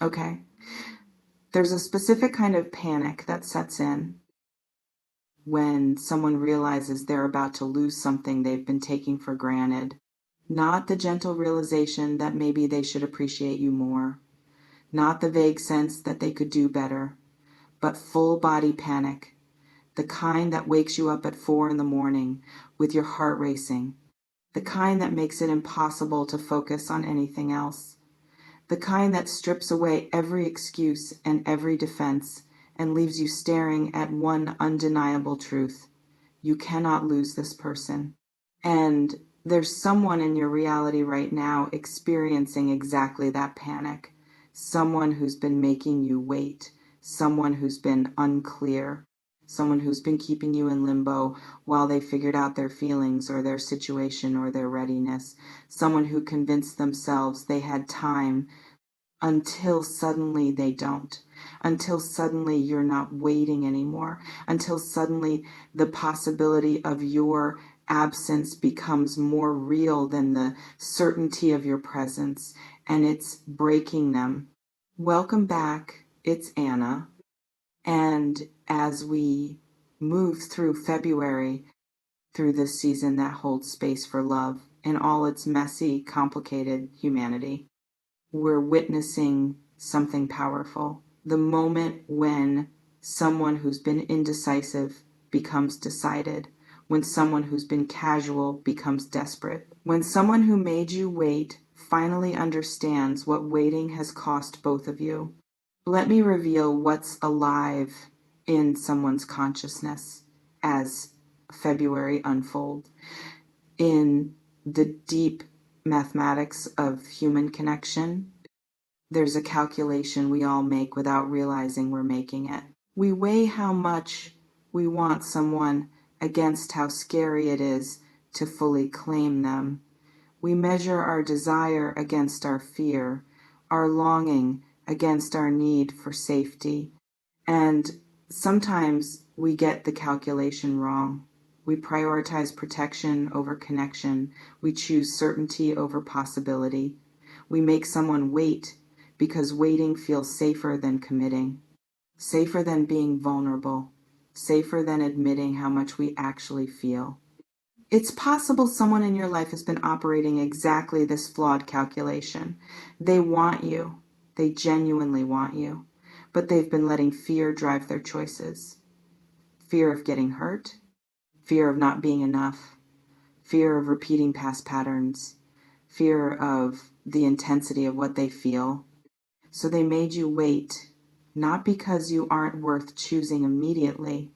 Okay. There's a specific kind of panic that sets in when someone realizes they're about to lose something they've been taking for granted. Not the gentle realization that maybe they should appreciate you more, not the vague sense that they could do better, but full body panic, the kind that wakes you up at 4 in the morning with your heart racing, the kind that makes it impossible to focus on anything else, the kind that strips away every excuse and every defense and leaves you staring at one undeniable truth. You cannot lose this person. And there's someone in your reality right now experiencing exactly that panic. Someone who's been making you wait. Someone who's been unclear. Someone who's been keeping you in limbo while they figured out their feelings or their situation or their readiness. Someone who convinced themselves they had time until suddenly they don't, until suddenly you're not waiting anymore, until suddenly the possibility of your absence becomes more real than the certainty of your presence, and it's breaking them. Welcome back. It's Anna. And as we move through February, through this season that holds space for love in all its messy, complicated humanity, we're witnessing something powerful. The moment when someone who's been indecisive becomes decided, when someone who's been casual becomes desperate, when someone who made you wait finally understands what waiting has cost both of you. Let me reveal what's alive in someone's consciousness as February unfolds. In the deep mathematics of human connection, there's a calculation we all make without realizing we're making it. We weigh how much we want someone against how scary it is to fully claim them. We measure our desire against our fear, our longing against our need for safety. And sometimes we get the calculation wrong. We prioritize protection over connection. We choose certainty over possibility. We make someone wait because waiting feels safer than committing, safer than being vulnerable, safer than admitting how much we actually feel. It's possible someone in your life has been operating exactly this flawed calculation. They want you. They genuinely want you. But they've been letting fear drive their choices. Fear of getting hurt, fear of not being enough, fear of repeating past patterns, fear of the intensity of what they feel. So they made you wait, not because you aren't worth choosing immediately,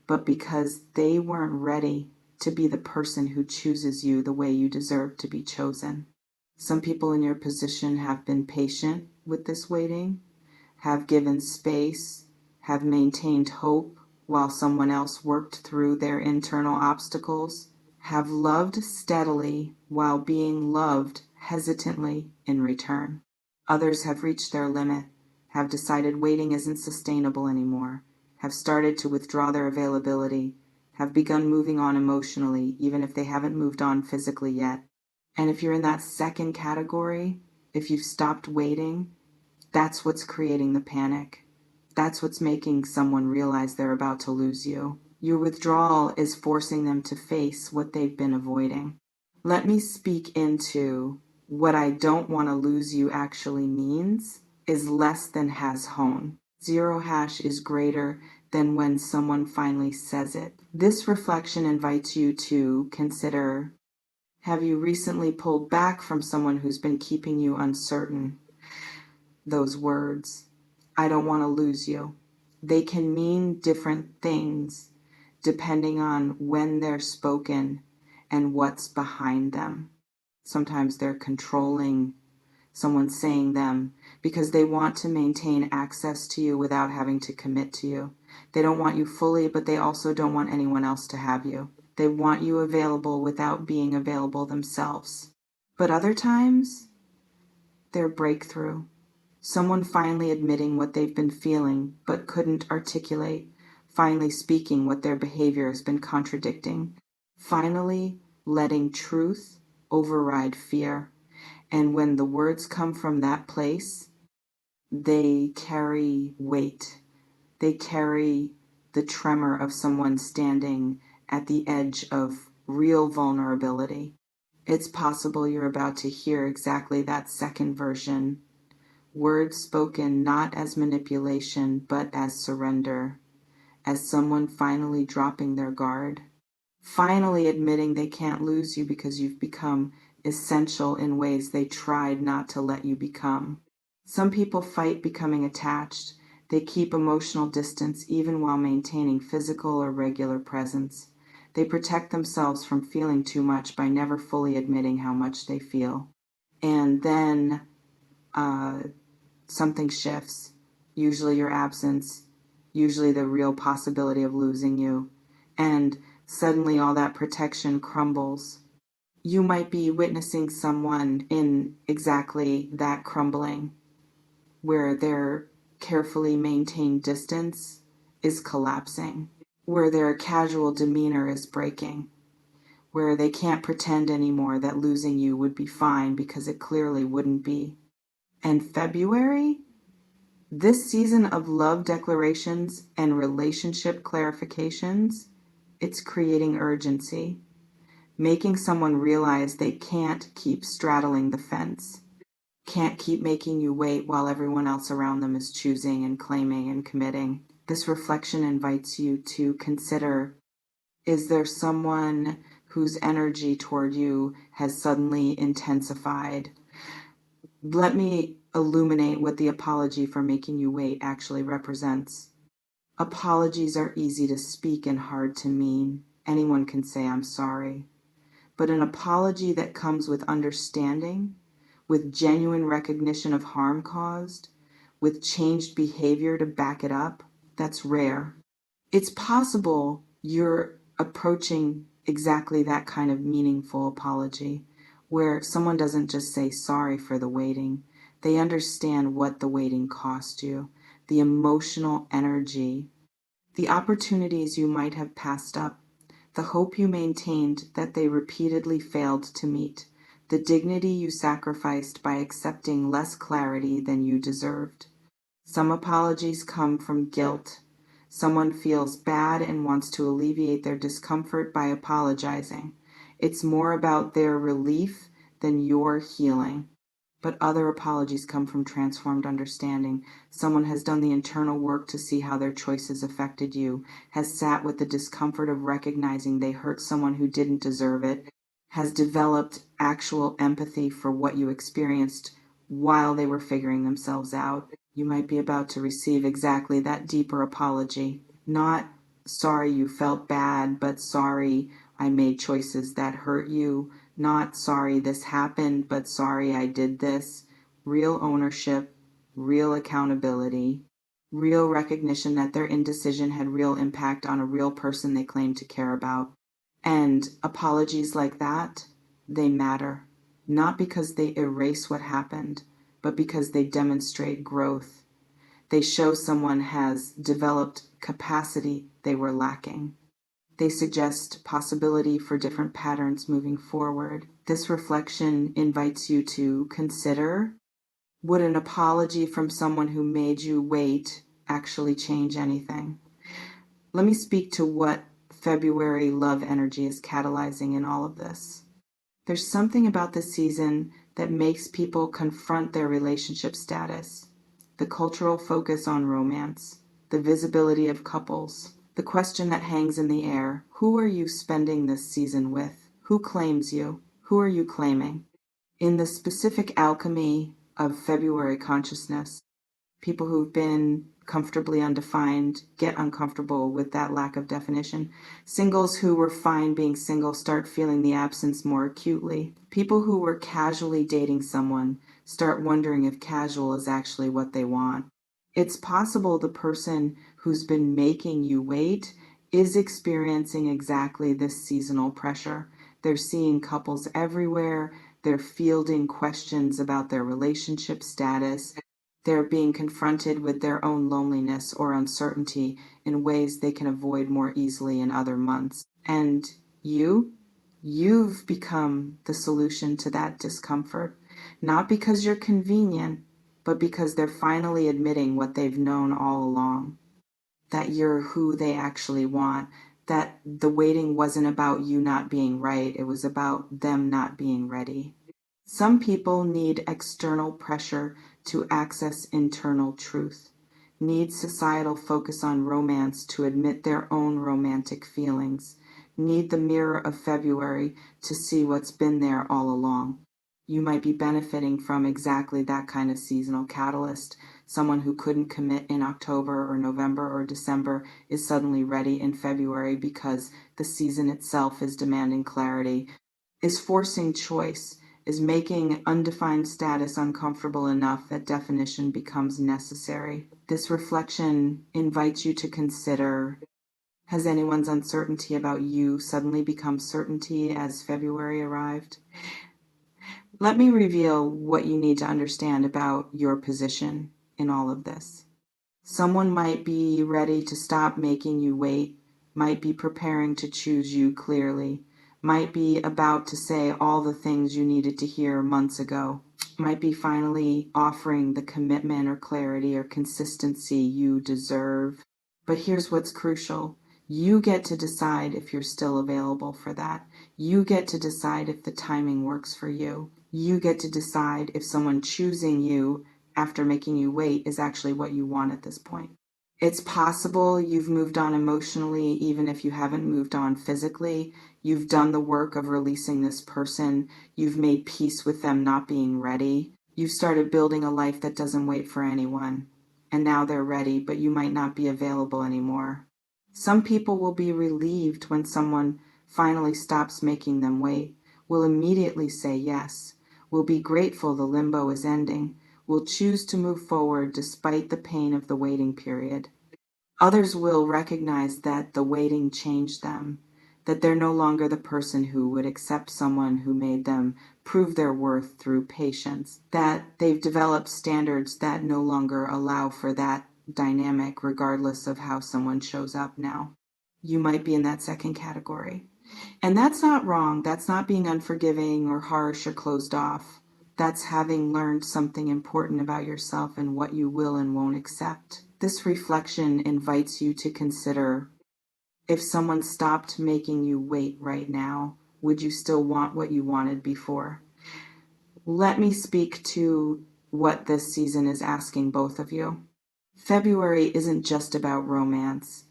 but because they weren't ready to be the person who chooses you the way you deserve to be chosen. Some people in your position have been patient with this waiting, have given space, have maintained hope while someone else worked through their internal obstacles, have loved steadily while being loved hesitantly in return. Others have reached their limit, have decided waiting isn't sustainable anymore, have started to withdraw their availability, have begun moving on emotionally, even if they haven't moved on physically yet. And if you're in that second category, if you've stopped waiting, that's what's creating the panic. That's what's making someone realize they're about to lose you. Your withdrawal is forcing them to face what they've been avoiding. Let me speak into what I don't want to lose you actually means is less than has hone. Zero hash is greater than when someone finally says it. This reflection invites you to consider, have you recently pulled back from someone who's been keeping you uncertain? Those words, I don't want to lose you. They can mean different things depending on when they're spoken and what's behind them. Sometimes they're controlling, someone saying them because they want to maintain access to you without having to commit to you. They don't want you fully, but they also don't want anyone else to have you. They want you available without being available themselves. But other times, they're breakthrough. Someone finally admitting what they've been feeling but couldn't articulate, finally speaking what their behavior has been contradicting, finally letting truth override fear. And when the words come from that place, They carry weight. They carry the tremor of someone standing at the edge of real vulnerability. It's possible you're about to hear exactly that second version. Words spoken not as manipulation, but as surrender, as someone finally dropping their guard, finally admitting they can't lose you because you've become essential in ways they tried not to let you become. Some people fight becoming attached. They keep emotional distance even while maintaining physical or regular presence. They protect themselves from feeling too much by never fully admitting how much they feel. And then uh, something shifts, usually your absence, usually the real possibility of losing you, and suddenly all that protection crumbles. You might be witnessing someone in exactly that crumbling, where their carefully maintained distance is collapsing, where their casual demeanor is breaking, where they can't pretend anymore that losing you would be fine because it clearly wouldn't be. And February, this season of love declarations and relationship clarifications, it's creating urgency, making someone realize they can't keep straddling the fence, can't keep making you wait while everyone else around them is choosing and claiming and committing. This reflection invites you to consider, is there someone whose energy toward you has suddenly intensified? Let me illuminate what the apology for making you wait actually represents. Apologies are easy to speak and hard to mean. Anyone can say, I'm sorry. But an apology that comes with understanding, with genuine recognition of harm caused, with changed behavior to back it up, that's rare. It's possible you're approaching exactly that kind of meaningful apology, where someone doesn't just say sorry for the waiting, they understand what the waiting cost you, the emotional energy, the opportunities you might have passed up, the hope you maintained that they repeatedly failed to meet, the dignity you sacrificed by accepting less clarity than you deserved. Some apologies come from guilt. Someone feels bad and wants to alleviate their discomfort by apologizing. It's more about their relief than your healing. But other apologies come from transformed understanding. Someone has done the internal work to see how their choices affected you, has sat with the discomfort of recognizing they hurt someone who didn't deserve it, has developed actual empathy for what you experienced while they were figuring themselves out. You might be about to receive exactly that deeper apology. Not sorry you felt bad, but sorry I made choices that hurt you. Not sorry this happened, but sorry I did this. Real ownership, real accountability, real recognition that their indecision had real impact on a real person they claim to care about. And apologies like that, they matter. Not because they erase what happened, but because they demonstrate growth. They show someone has developed capacity they were lacking. They suggest possibility for different patterns moving forward. This reflection invites you to consider, would an apology from someone who made you wait actually change anything? Let me speak to what February love energy is catalyzing in all of this. There's something about this season that makes people confront their relationship status, the cultural focus on romance, the visibility of couples, the question that hangs in the air: who are you spending this season with? Who claims you? Who are you claiming? In the specific alchemy of February consciousness, people who've been comfortably undefined get uncomfortable with that lack of definition. Singles who were fine being single start feeling the absence more acutely. People who were casually dating someone start wondering if casual is actually what they want. It's possible the person who's been making you wait is experiencing exactly this seasonal pressure. They're seeing couples everywhere. They're fielding questions about their relationship status. They're being confronted with their own loneliness or uncertainty in ways they can avoid more easily in other months. And you've become the solution to that discomfort, not because you're convenient, but because they're finally admitting what they've known all along, that you're who they actually want, that the waiting wasn't about you not being right, it was about them not being ready. Some people need external pressure to access internal truth, need societal focus on romance to admit their own romantic feelings, need the mirror of February to see what's been there all along. You might be benefiting from exactly that kind of seasonal catalyst. Someone who couldn't commit in October or November or December is suddenly ready in February because the season itself is demanding clarity, is forcing choice, is making undefined status uncomfortable enough that definition becomes necessary. This reflection invites you to consider, has anyone's uncertainty about you suddenly become certainty as February arrived? Let me reveal what you need to understand about your position in all of this. Someone might be ready to stop making you wait, might be preparing to choose you clearly, might be about to say all the things you needed to hear months ago, might be finally offering the commitment or clarity or consistency you deserve. But here's what's crucial. You get to decide if you're still available for that. You get to decide if the timing works for you. You get to decide if someone choosing you after making you wait is actually what you want at this point. It's possible you've moved on emotionally, even if you haven't moved on physically. You've done the work of releasing this person. You've made peace with them not being ready. You've started building a life that doesn't wait for anyone. And now they're ready, but you might not be available anymore. Some people will be relieved when someone finally stops making them wait, will immediately say yes, will be grateful the limbo is ending, will choose to move forward despite the pain of the waiting period. Others will recognize that the waiting changed them, that they're no longer the person who would accept someone who made them prove their worth through patience, that they've developed standards that no longer allow for that dynamic regardless of how someone shows up now. You might be in that second category. And that's not wrong. That's not being unforgiving or harsh or closed off. That's having learned something important about yourself and what you will and won't accept. This reflection invites you to consider, if someone stopped making you wait right now, would you still want what you wanted before? Let me speak to what this season is asking both of you. February isn't just about romance.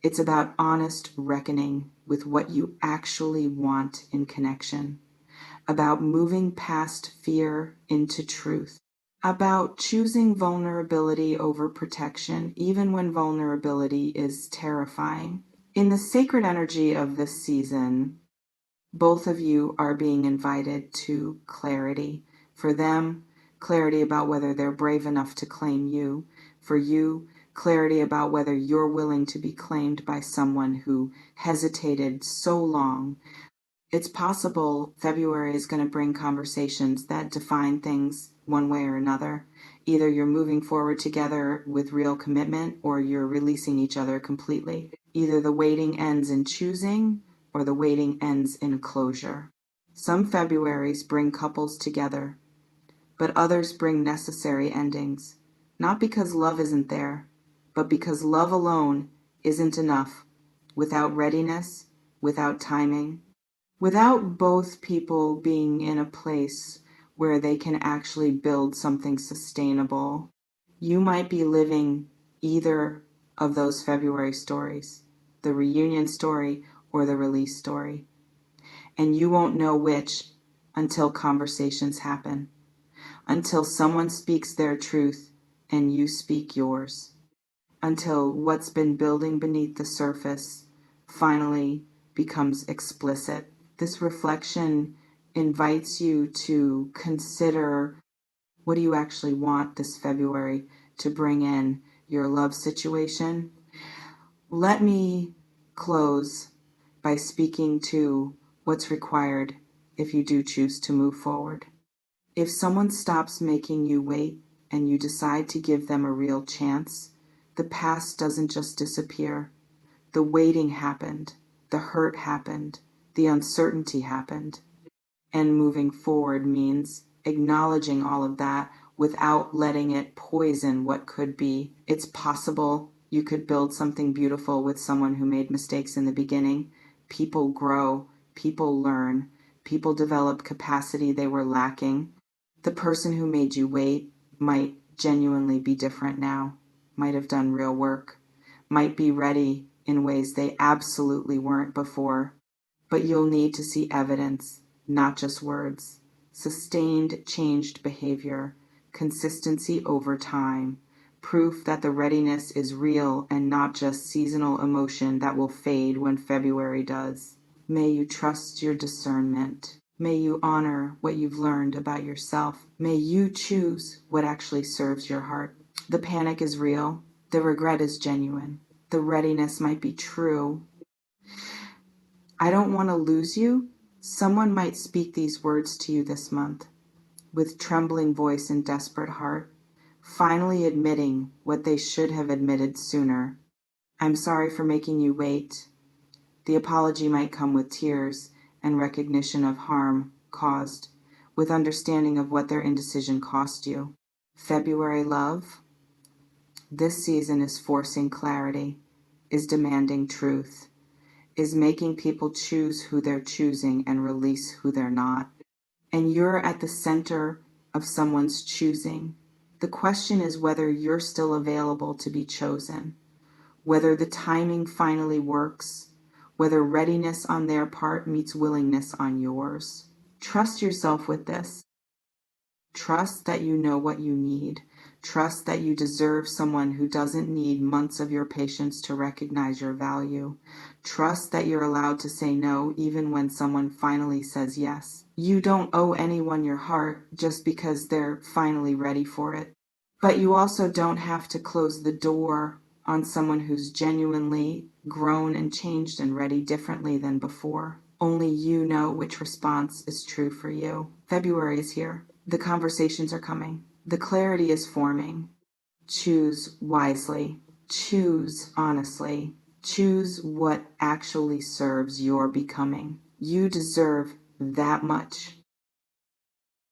It's about honest reckoning with what you actually want in connection, about moving past fear into truth, about choosing vulnerability over protection, even when vulnerability is terrifying. In the sacred energy of this season, both of you are being invited to clarity. For them, clarity about whether they're brave enough to claim you. For you, clarity about whether you're willing to be claimed by someone who hesitated so long. It's possible February is going to bring conversations that define things one way or another. Either you're moving forward together with real commitment or you're releasing each other completely. Either the waiting ends in choosing or the waiting ends in closure. Some Februaries bring couples together, but others bring necessary endings. Not because love isn't there, but because love alone isn't enough without readiness, without timing, without both people being in a place where they can actually build something sustainable. You might be living either of those February stories, the reunion story or the release story. And you won't know which until conversations happen, until someone speaks their truth and you speak yours, until what's been building beneath the surface finally becomes explicit. This reflection invites you to consider, what do you actually want this February to bring in your love situation? Let me close by speaking to what's required if you do choose to move forward. If someone stops making you wait and you decide to give them a real chance, the past doesn't just disappear. The waiting happened, the hurt happened, the uncertainty happened. And moving forward means acknowledging all of that without letting it poison what could be. It's possible you could build something beautiful with someone who made mistakes in the beginning. People grow, people learn, people develop capacity they were lacking. The person who made you wait might genuinely be different now, might have done real work, might be ready in ways they absolutely weren't before. But you'll need to see evidence, not just words. Sustained changed behavior, consistency over time, proof that the readiness is real and not just seasonal emotion that will fade when February does. May you trust your discernment. May you honor what you've learned about yourself. May you choose what actually serves your heart. The panic is real. The regret is genuine. The readiness might be true. I don't want to lose you. Someone might speak these words to you this month, with trembling voice and desperate heart, finally admitting what they should have admitted sooner. I'm sorry for making you wait. The apology might come with tears and recognition of harm caused, with understanding of what their indecision cost you. February love. This season is forcing clarity, is demanding truth, is making people choose who they're choosing and release who they're not. And you're at the center of someone's choosing. The question is whether you're still available to be chosen, whether the timing finally works, whether readiness on their part meets willingness on yours. Trust yourself with this. Trust that you know what you need. Trust that you deserve someone who doesn't need months of your patience to recognize your value. Trust that you're allowed to say no even when someone finally says yes. You don't owe anyone your heart just because they're finally ready for it. But you also don't have to close the door on someone who's genuinely grown and changed and ready differently than before. Only you know which response is true for you. February is here. The conversations are coming. The clarity is forming. Choose wisely. Choose honestly. Choose what actually serves your becoming. You deserve that much